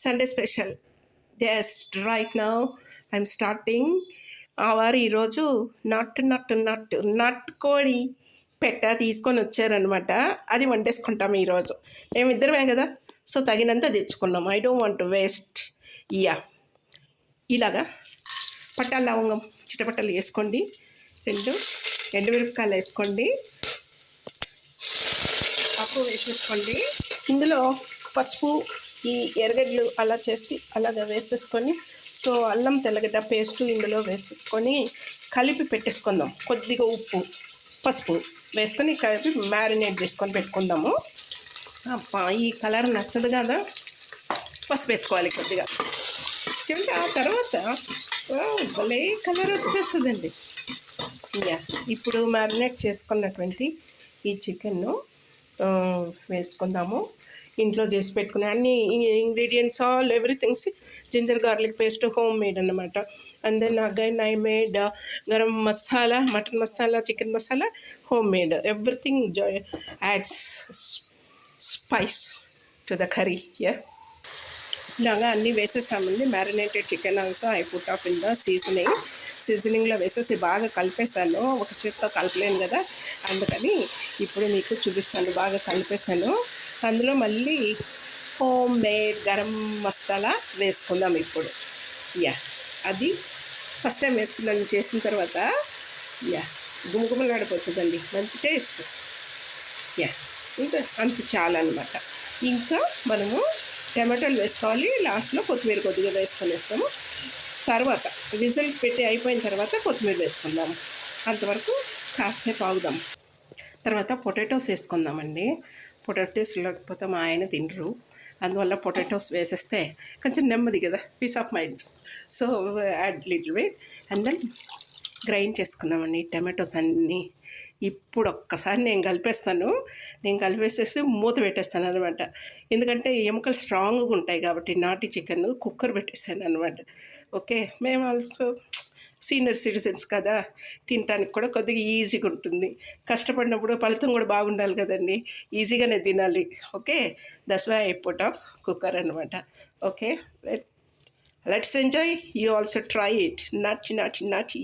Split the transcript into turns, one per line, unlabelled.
Sunday special just right now I'm starting వారు ఈరోజు నాటుకోడి పెట్ట తీసుకొని వచ్చారనమాట. అది వండేసుకుంటాము ఈరోజు. మేమిద్దరమే కదా, సో తగినంత తెచ్చుకున్నాం. I don't want to waste. ఇలాగా పట్టాల లవంగం చిటపట్టలు వేసుకోండి, 2 ఎండుమిరపకాయలు వేసుకోండి, పప్పు వేసేసుకోండి. ఇందులో పసుపు, ఈ ఎర్రగడ్డలు అలా చేసి అలాగా వేసేసుకొని, సో అల్లం తెల్లగడ్డ పేస్టు ఇందులో వేసేసుకొని కలిపి పెట్టేసుకుందాం. కొద్దిగా ఉప్పు పసుపు వేసుకొని కలిపి మ్యారినేట్ చేసుకొని పెట్టుకుందాము. ఈ కలర్ నచ్చదు కదా, పసుపు వేసుకోవాలి కొద్దిగా. ఆ తర్వాత భలే కలర్ వచ్చేస్తుందండి. ఇప్పుడు మ్యారినేట్ చేసుకున్నటువంటి ఈ చికెన్ను వేసుకుందాము. ఇంట్లో చేసి పెట్టుకునే అన్ని ingredients everythings, ginger garlic paste home made అన్నమాట. And then again I made garam masala, mutton masala, chicken masala, homemade. Everything adds spice to the curry. ఇలాగా అన్నీ వేసేసామండి. Marinated chicken also I put of in the సీజనింగ్లో వేసేసి బాగా కలిపేసాను. ఒక చేతితో కలపలేను కదా, అందుకని ఇప్పుడు మీకు చూపిస్తాను. బాగా కలిపేసాను. అందులో మళ్ళీ హోమ్ మేడ్ గరం మసాలా వేసుకుందాం ఇప్పుడు. అది ఫస్ట్ టైం వేస్తున్నాను. చేసిన తర్వాత గుమగుమలాడిపోతుందండి, మంచి టేస్ట్. ఇంకా అంత చాలన్నమాట. ఇంకా మనము టమాటాలు వేసుకోవాలి. లాస్ట్లో కొత్తిమీర కొద్దిగా వేసుకొనేస్తాము. తర్వాత విజిల్స్ పెట్టి అయిపోయిన తర్వాత కొత్తిమీర వేసుకుందాము. అంతవరకు కాసేపు ఆగుదాం. తర్వాత పొటాటోస్ వేసుకుందామండి. పొటాటోస్ లేకపోతే మా ఆయన తినరు, అందువల్ల పొటాటోస్ వేసేస్తే కొంచెం నెమ్మది కదా, peace of mind. So add little bit and then grind చేసుకున్నామండి టమాటోస్ అన్నీ. ఇప్పుడు ఒక్కసారి నేను కలిపేస్తాను. నేను కలిపేసేసి మూత పెట్టేస్తాను అనమాట. ఎందుకంటే ఎముకలు స్ట్రాంగ్గా ఉంటాయి కాబట్టి. నాటి చికెన్ కుక్కర్ పెట్టేస్తాను అనమాట. ఓకే, మేము ఆల్సో సీనియర్ సిటిజన్స్ కదా, తినడానికి కూడా కొద్దిగా ఈజీగా ఉంటుంది. కష్టపడినప్పుడు ఫలితం కూడా బాగుండాలి కదండి, ఈజీగానే తినాలి. Okay, that's why I put of cooker అనమాట. Okay, let's enjoy. You also try it. నచ్చి